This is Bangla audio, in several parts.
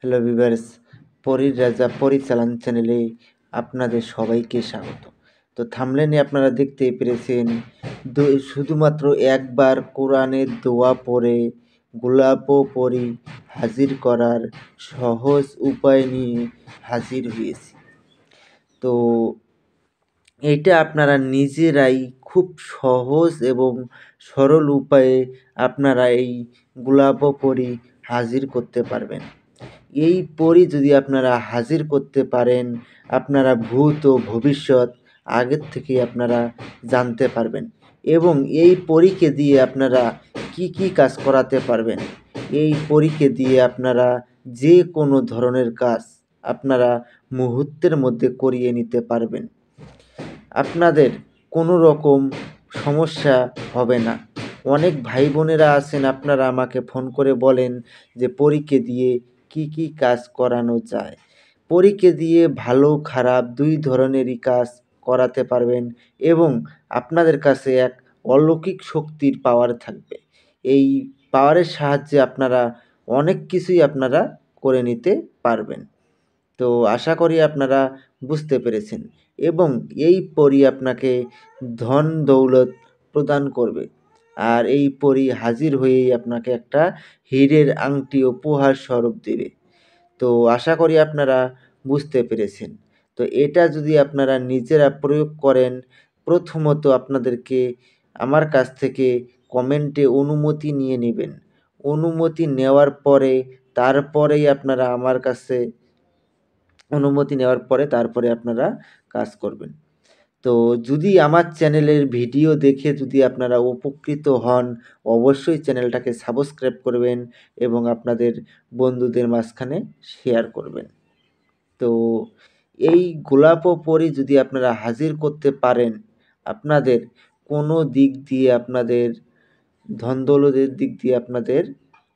হ্যালো ভিউয়ার্স, পরীর রাজা পরিচালন চ্যানেলে আপনাদের সবাইকে স্বাগত। তো থাম্বনেলে আপনারা দেখতেই পেরেছেন, শুধুমাত্র একবার কোরআনের দোয়া পড়ে গোলাপ পরী হাজির করার সহজ উপায় নিয়ে হাজির হয়েছি। তো এটা আপনারা নিজেরাই খুব সহজ এবং সরল উপায়ে আপনারা এই গোলাপ পরী হাজির করতে পারবেন। এই পরী যদি আপনারা হাজির করতে পারেন, আপনারা ভূত ও ভবিষ্যৎ আগের থেকেই আপনারা জানতে পারবেন এবং এই পরীকে দিয়ে আপনারা কি কি কাজ করাতে পারবেন। এই পরীকে দিয়ে আপনারা যে কোনো ধরনের কাজ আপনারা মুহূর্তের মধ্যে করিয়ে নিতে পারবেন। আপনাদের কোনো রকম সমস্যা হবে না। অনেক ভাই বোনেরা আছেন, আপনারা আমাকে ফোন করে বলেন যে পরীকে দিয়ে কি কি কাজ করানো যায়। পরীকে দিয়ে ভালো খারাপ দুই ধরনেরই কাজ করাতে পারবেন এবং আপনাদের কাছে এক অলৌকিক শক্তির পাওয়ার থাকবে। এই পাওয়ারের সাহায্যে আপনারা অনেক কিছুই আপনারা করে নিতে পারবেন। তো আশা করি আপনারা বুঝতে পেরেছেন এবং এই পরী আপনাকে ধন দৌলত প্রদান করবে। আর এই পরী হাজির হয়েই আপনাকে একটা হীরের আংটি উপহার স্বরূপ দেবে। তো আশা করি আপনারা বুঝতে পেরেছেন। তো এটা যদি আপনারা নিজেরা প্রয়োগ করেন, প্রথমত আপনাদেরকে আমার কাছ থেকে কমেন্টে অনুমতি নিয়ে নেবেন। অনুমতি নেওয়ার পরে তারপরেই আপনারা আমার কাছে অনুমতি নেওয়ার পরে তারপরে আপনারা কাজ করবেন। তো যদি আমার চ্যানেলের ভিডিও দেখে যদি আপনারা উপকৃত হন, অবশ্যই চ্যানেলটাকে সাবস্ক্রাইব করবেন এবং আপনাদের বন্ধুদের মাঝখানে শেয়ার করবেন। তো এই গোলাপ পরী যদি আপনারা হাজির করতে পারেন, আপনাদের কোনো দিক দিয়ে আপনাদের ধন দৌলতের দিক দিয়ে আপনাদের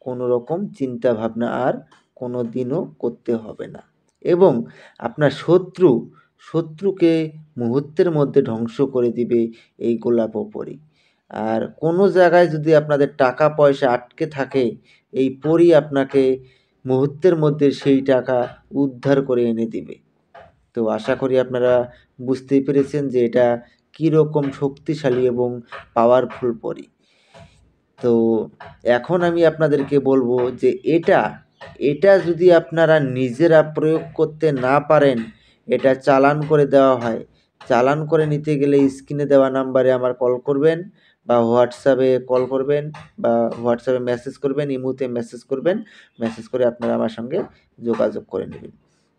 কোনো রকম চিন্তা ভাবনা আর কোনো দিনও করতে হবে না এবং আপনার শত্রুকে মুহূর্তের মধ্যে ধ্বংস করে দিবে এই গোলাপ পরী। আর কোনো জায়গায় যদি আপনাদের টাকা পয়সা আটকে থাকে, এই পরী আপনাকে মুহূর্তের মধ্যে সেই টাকা উদ্ধার করে এনে দিবে। তো আশা করি আপনারা বুঝতেই পেরেছেন যে এটা কীরকম শক্তিশালী এবং পাওয়ারফুল পরী। তো এখন আমি আপনাদেরকে বলবো যে এটা যদি আপনারা নিজেরা প্রয়োগ করতে না পারেন, এটা চালান করে দেওয়া হয়। চালান করে নিতে গেলে স্ক্রিনে দেওয়া নাম্বারে আমার কল করবেন বা হোয়াটসঅ্যাপে কল করবেন বা হোয়াটসঅ্যাপে মেসেজ করবেন, ইমোতে মেসেজ করবেন। মেসেজ করে আপনারা আমার সঙ্গে যোগাযোগ করে নেবেন।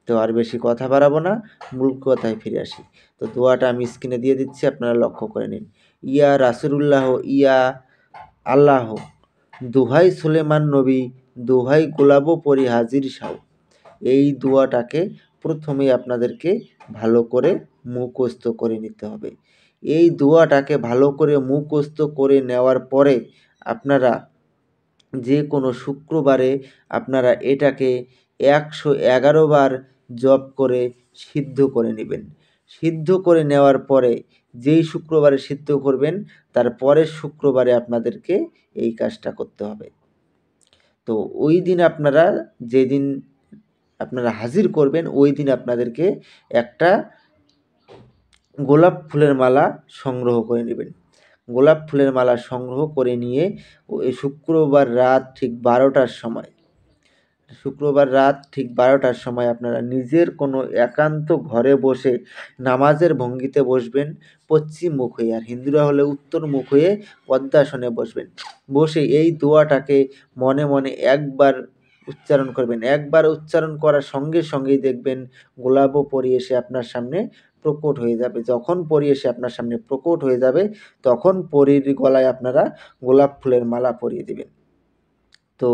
তো আর বেশি কথা বাড়াবো না, মূল কথায় ফিরে আসি। তো দোয়াটা আমি স্ক্রিনে দিয়ে দিচ্ছি, আপনারা লক্ষ্য করে নিন। ইয়া রাসূলুল্লাহ, ইয়া আল্লাহ, দোহাই সুলেমান নবী, দোহাই গোলাপ পরী হাজির সাও। এই দোয়াটাকে প্রথমেই আপনাদেরকে ভালো করে মুখস্থ করে নিতে হবে। এই দোয়াটাকে ভালো করে মুখস্থ করে নেওয়ার পরে আপনারা যে কোনো শুক্রবারে আপনারা এটাকে ১১১ বার জপ করে সিদ্ধ করে নেবেন। সিদ্ধ করে নেওয়ার পরে যেই শুক্রবারে সিদ্ধ করবেন, তার পরের শুক্রবারে আপনাদেরকে এই কাজটা করতে হবে। তো ওই দিন আপনারা যেদিন আপনারা হাজির করবেন, ওই দিন আপনাদেরকে একটা গোলাপ ফুলের মালা সংগ্রহ করে নেবেন। গোলাপ ফুলের মালা সংগ্রহ করে নিয়ে ওই শুক্রবার রাত ঠিক ১২টার সময় আপনারা নিজের কোনো একান্ত ঘরে বসে নামাজের ভঙ্গিতে বসবেন, পশ্চিম মুখ হয়ে। আর হিন্দুরা হলে উত্তর মুখ হয়ে পদ্মাসনে বসবেন। বসে এই দোয়াটাকে মনে মনে একবার উচ্চারণ করবেন। একবার উচ্চারণ করার সঙ্গে সঙ্গেই দেখবেন গোলাপ পরী এসে আপনার সামনে প্রকট হয়ে যাবে। যখন পরী এসে আপনার সামনে প্রকট হয়ে যাবে, তখন পরীর গলায় আপনারা গোলাপ ফুলের মালা পরিয়ে দিবেন। তো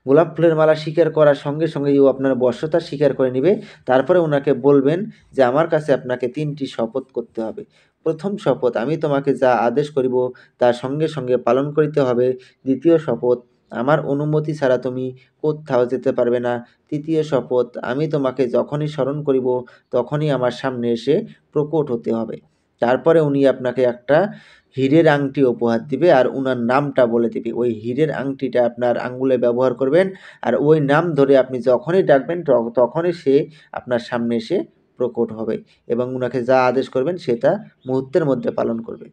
গোলাপ ফুলের মালা স্বীকার করার সঙ্গে সঙ্গেই ও আপনার বশ্যতা স্বীকার করে নিবে। তারপরে ওনাকে বলবেন যে আমার কাছে আপনাকে ৩টি শপথ করতে হবে। ১ম শপথ, আমি তোমাকে যা আদেশ করিব তা সঙ্গে সঙ্গে পালন করিতে হবে। ২য় শপথ, আমার অনুমতি ছাড়া তুমি কোত্থাও যেতে পারবে না। ৩য় শপথ, আমি তোমাকে যখনই স্মরণ করিব তখনই আমার সামনে এসে প্রকট হতে হবে। তারপরে উনি আপনাকে একটা হীরের আংটি উপহার দিবে আর উনার নামটা বলে দিবে। ওই হীরের আংটিটা আপনার আঙ্গুলে ব্যবহার করবেন আর ওই নাম ধরে আপনি যখনই ডাকবেন তখনই সে আপনার সামনে এসে প্রকট হবে এবং উনাকে যা আদেশ করবেন সে তা মুহূর্তের মধ্যে পালন করবে।